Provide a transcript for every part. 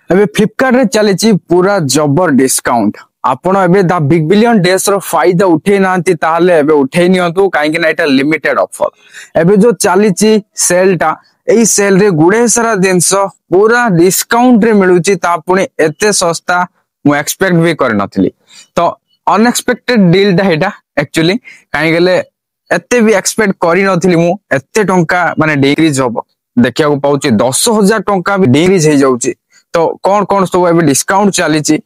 एबे फ्लिपकार्ट रे चली पूरा जबर डिस्काउंट आपण एबे द बिग बिलियन डेज रो फायदा उठे नांती ताले एबे उठे नियंतु काहे कि ना एटा लिमिटेड ऑफर एबे जो चली सेल टा एई सेल रे गुडे सारा जिंस पूरा डिस्काउंट रे मिलुची ता पुणी एते सस्ता मु एक्सपेक्ट भी कर नथली तो अनएक्सपेक्टेड डील टा हेटा एक्चुअली काहे गेले एते भी एक्सपेक्ट करी नथली मु एते टंका माने डिक्रीज होबो देखिया को पाउची 10,000 टंका भी डिक्रीज हे जाउची तो कौन कौन सब एबे डिस्काउंट चली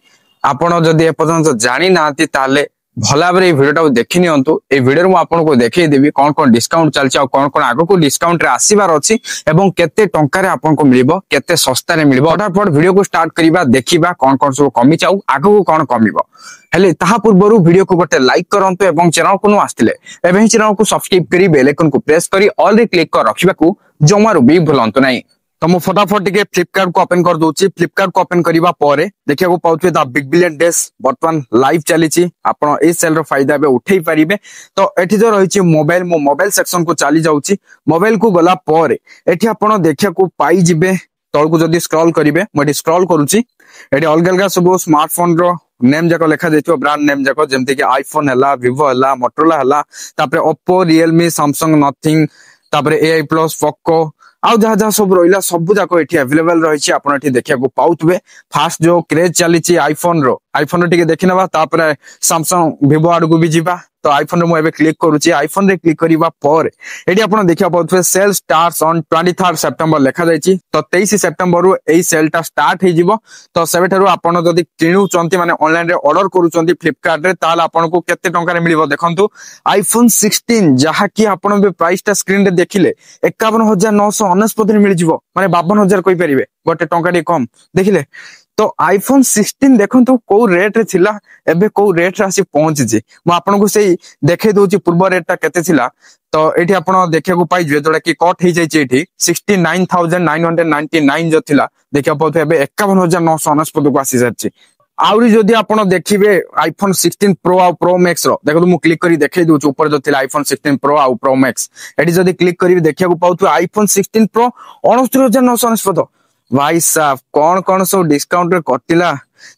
आपण जदि एपर्यंत जानी नाती ताले भला भाବରେ भिडियो टा देखि नियंतु ए भिडियो मु आपन को देखै देबी कौन कौन डिस्काउंट चलछि आ कौन कौन आगो को डिस्काउंट रे आसीबार अछि एवं केते टंका रे आपन को मिलिबो केते सस्ता रे मिलिबो फटाफट भिडियो को स्टार्ट करिबा देखिबा कौन कौन सब कमी चाउ आगो को कौन कमिबो हेले ताहा पूर्वरु वीडियो को गोटे लाइक करंतु एवं चैनल को नु आस्तिले एबे चैनल को सब्सक्राइब करी बेल आइकन को प्रेस करी ऑल रे क्लिक कर रखिबा को जमारु भी भूलंतु नाही तो मु फटाफट टिके फ्लिपकार्ट को ओपन कर दोची फ्लिपकार्ट को ओपन करिबा परे देखिया को पाउथे द बिग बिलियन डेज वर्तमान लाइव चलीची आपण ए सेल रो फायदा बे उठेई परिबे तो एठी जो रहिची मोबाइल मो मोबाइल सेक्शन को चली जाउची मोबाइल को गला परे एठी आपण देखिया को पाई जिबे तळ को जदी स्क्रॉल करिवे मडी स्क्रॉल करूची एठी अलग अलग सब स्मार्टफोन रो नेम जाको लेखा देथियो ब्रांड नेम जाको जेमते कि आईफोन हला विवो हला मोटोरोला हला तापरे ओप्पो रियलमी सैमसंग नथिंग तापरे एआई प्लस पोको आउ जहा जहा सब रहिला सब जाको एठी अवेलेबल रहिछि आपण एठी देखिया को पाउतबे फास्ट जो क्रेज चलीछि आईफोन रो टिके देखिनबा तापरे सैमसंग विवो आडू को भी जिबा तो आईफोन रे मु एबे क्लिक करूछि आईफोन रे क्लिक करिबा पर एठी आपण देखिया पाउतबे सेल स्टार्ट्स ऑन 23 सेप्टेम्बर लेखा जायछि तो 23 सेप्टेम्बर रु एई सेल टा स्टार्ट हे जिवो तो सेबेठारु आपण जदी किनु चंती माने ऑनलाइन रे ऑर्डर करू चंती फ्लिपकार्ट रे ताल आपण को केते टंका रे मिलिबो देखंतु आईफोन 16 जहा कि आपण बे प्राइस टा स्क्रीन रे देखिले 51,999 रे मिल जिवो माने 52,000 कहि परिबे गोटे टंका डी कम देखिले तो आईफोन 16 देखंतु को रेट रे थिला एबे को रेट रे आसी पहुंची जे म आपन को सेही देखे दोची पूर्व रेट टा केते थिला तो एठी आपण देखिया को पाइ जे जोडा कि कट हे जाय छि एठी 69,999 जो थिला देखिया पथु एबे 51,999 को आसी जाछि आउरी जदी आपण देखिबे आईफोन 16 प्रो आ प्रो मैक्स रो देखो मु क्लिक करी देखै दोछु ऊपर जो थिला आईफोन 16 प्रो आ प्रो मैक्स एठी जदी क्लिक करी देखिया को पाउथु आईफोन 16 प्रो 69,999 भाई साहब कौन सब डिस्काउंट रे कटिला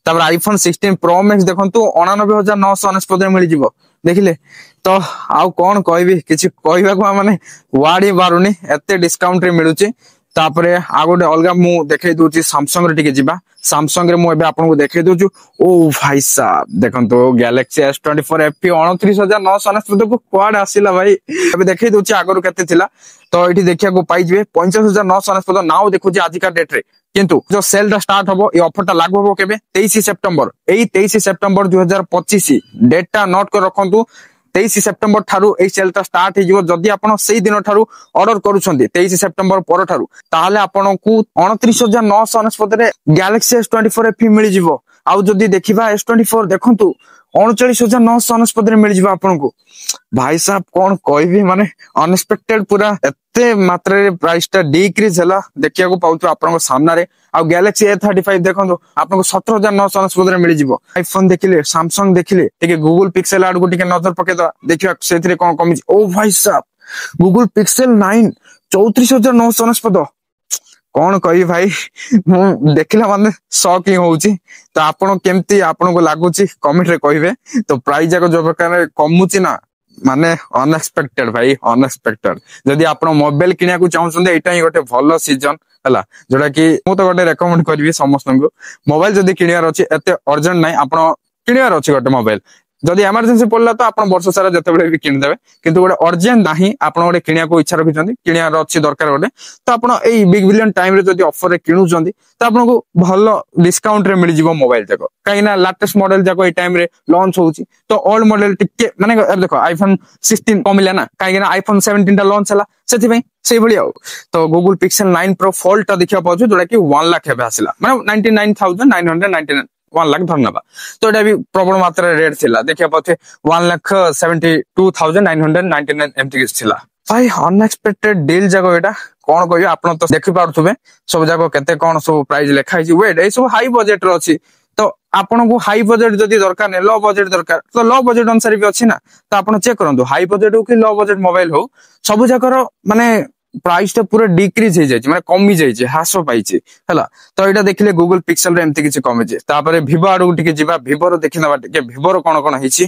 तब आईफोन 16 प्रो मैक्स देखंतु 89,999 मिल जिवो देखिले तो आउ कौन कहबी किछि कहबा को माने वाडी बारुनी एते डिस्काउंट रे मिलुची तापरे आ गोटे अलगा मु देखै दोची सैमसंग रे टिके जिबा सैमसंग रे मु एबे आपन को देखै दोछु ओ भाई साहब देखंतु गैलेक्सी S24 FE 29,999 को क्वाड आसिला भाई एबे देखै दोची आगरु केते थिला तो एठी देखिया को पाइ जिवे 65,999 नाउ देखुची आज का डेट रे किंतु जो सेल दा स्टार्ट होबो ए ऑफर टा लागू होबो केबे 23 सेप्टेम्बर एई 23 सेप्टेम्बर 2025 डेट टा नोट कर रखंतु 23 सेप्टेम्बर ठारू ए सेल टा स्टार्ट हे जिवो जदी आपण सेई दिन ठारू ऑर्डर करूछंती 23 सेप्टेम्बर पर ठारू ताहाले आपण को 29,999 रे गैलेक्सी S24 FE मिल जिवो आउ जदी देखिबा S24 देखंतु 39,999 रे मिल जिवो आपण को भाई साहब कौन कहबी माने अनएक्सपेक्टेड पूरा एते मात्रा रे प्राइस टा डिक्रीज हला देखिया को पाउतो आपन सामना रे आ गैलेक्सी A35 देखंतु आपन को 17,999 रे मिल जिवो आईफोन देखिले सैमसंग देखिले टिके गूगल पिक्सेल आड को टिके नजर पके द देखिया सेथरे कोन कमी ओ भाई साहब गूगल पिक्सेल 9 34,999 कौन कही भाई मु देखला माने शॉकिंग होउची तो आपण केमती आपण को लागुची कमेंट रे कहिबे तो प्राइस जाको जो प्रकार कमुची ना माने अनएक्सपेक्टेड भाई अनएक्सपेक्टेड जदी आपण मोबाइल किनिया को चाहउछन एटा ही गोटे भलो सीजन हला जोडा कि मु तो गोटे रेकमेंड करबी समस्त को मोबाइल जदी किनियार अछि एते अर्जेंट नाही आपण किनियार अछि गोटे मोबाइल जदी इमरजेंसी पड़ला तो आपण वर्ष सारा जते बेले भी किन देबे किंतु गोटे अर्जेंट नाही आपण गोटे किनिया को इच्छा रखिछंती किनियार अछि दरकार गोटे तो आपण एई बिग बिलियन टाइम रे जदी ऑफर रे किनुछंती तो आपण को भलो डिस्काउंट रे मिल जिवो मोबाइल जाको काइना लेटेस्ट मॉडल जाको ए टाइम रे लॉन्च होउची तो ओल्ड मॉडल टिके माने देखो आईफोन 16 कमिला ना काइना आईफोन 17 टा लॉन्च हला सेति भाई सेई भली आ तो गूगल पिक्सेल 9 प्रो फोल्ड टा देखिया पाउछु जोडा कि 1 लाख हेबे आसिला माने 99,999 1 लाख धरनबा तो एटा भी प्रबल मात्रा रेट थिला देखिया पथे 1,72,999 एमटी किस थिला भाई अनएक्सपेक्टेड डील जाको एटा कोन कहयो आपण तो देखि पारथुबे सब जाको केते कोन सब प्राइस लेखा हि वेट ए सब हाई बजट रो अछि तो आपण को हाई बजट जदी दरकार ने लो बजट दरकार तो लो बजट अनुसार भी अछि ना तो आपण चेक करंतु हाई बजट हो कि लो बजट मोबाइल हो सब जाकर माने प्राइस टा पूरा डिक्रीज हो जाए माने कमी जाए ह्रास पाई है तो यहाँ देखिले गूगल पिक्सेल एमती किसी कमी Vivo आड़ को जा Vivo देखी ना Vivo कौन कौन है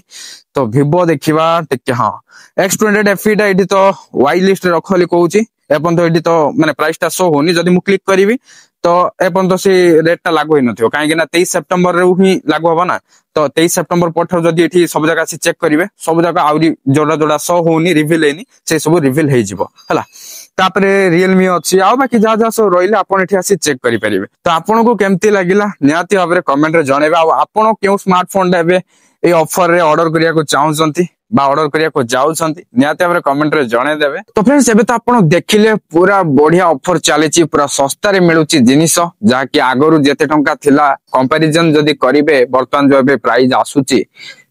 तो Vivo देखा टे हाँ X20 FE टा ये तो वाई लिस्ट रख कहूँ एपन तो ये तो माने प्राइस टा शो होनी जदि मु क्लिक करी तो एपन तो से रेट टा लागू होई नथियो कहीं ना 23 सेप्टेम्बर रे ही लागू होबा ना तो 23 सेप्टेम्बर पठार जदि एठी सब जगह से चेक करिवे सब जगह आउरी जोड़ा जोड़ा शो होनी रिवील हेनी से सब रिवील हे जिवो हला तापरे Realme अछि आ बाकी जा जा सब रोइले आपण एठी आसी चेक करि परिबे तो आपण को केमती लागिला नियाती भाबरे कमेंट रे जणेबे आ आपण केउ स्मार्टफोन देबे ए ऑफर रे ऑर्डर करिया को चाहउछंती बा ऑर्डर करिया को जाउछंती नियाती भाबरे कमेंट रे जणे देबे तो फ्रेंड्स एबे तो आपण देखिले पूरा बढ़िया ऑफर चलेची पूरा सस्ता रे मिलुची जिनिस जा कि आगरु जेते टंका थिला कंपैरिजन जदी करिवे वर्तमान जो एबे प्राइस आसुची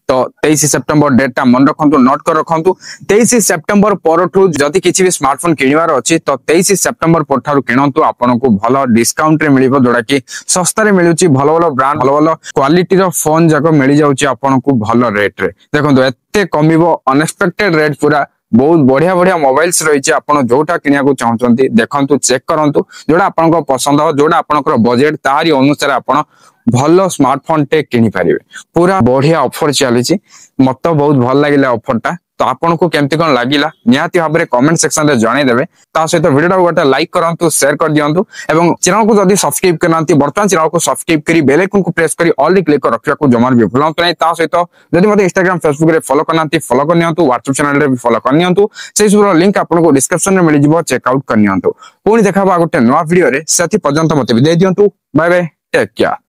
तो 23 सेप्टेम्बर डेटा मन रखु नोट कर रखु 23 सेप्टेम्बर परठू जदि किसी भी स्मार्टफोन किणवार अच्छी तो 23 सेप्टेम्बर परठारु किणतु आपन को भल डिस्काउंट रे मिलिबो जोड़ा कि सस्ता रे मिलुची भल भल ब्रांड भल भल क्वालिटी रो फोन जाको मिल जाउची आपन को भल रेट रे देखंतु एते कमिबो अनएक्सपेक्टेड रेट पूरा बहुत बढ़िया बढ़िया मोबाइल्स रही आपड़ जोटा किनिया को चाहते देखंतु चेक करंतु जोड़ा आपन को पसंद हो जोड़ा आपन बजेट तारी अनुसार आपन भल स्मार्टफोन टे किनि पारिबे पूरा बढ़िया ऑफर चली मत बहुत भल लगिला ऑफर टा तो आपन को केमती कोन लागिला नियाती भाबरे कमेंट सेक्शन रे जणाई देबे ता सहित वीडियो गोटे लाइक करंतु शेयर कर दियंतु एवं चैनल को जदी सब्सक्राइब करनांती वर्तमान चैनल को सब्सक्राइब करी बेल आइकन को प्रेस करी ऑल रे क्लिक कर रखिया को जमार भी भूलंतु नै ता सहित जदी मते इंस्टाग्राम फेसबुक रे फॉलो करनांती फॉलो कर नियंतु व्हाट्सएप चैनल रे भी फॉलो कर नियंतु से सब लिंक आपन को डिस्क्रिप्शन रे मिल जिवो चेक आउट कर नियंतु पुनी देखाबा गोटे नवा वीडियो रे सेति पर्यंत मते विदाय दियंतु बाय बाय टेक केयर।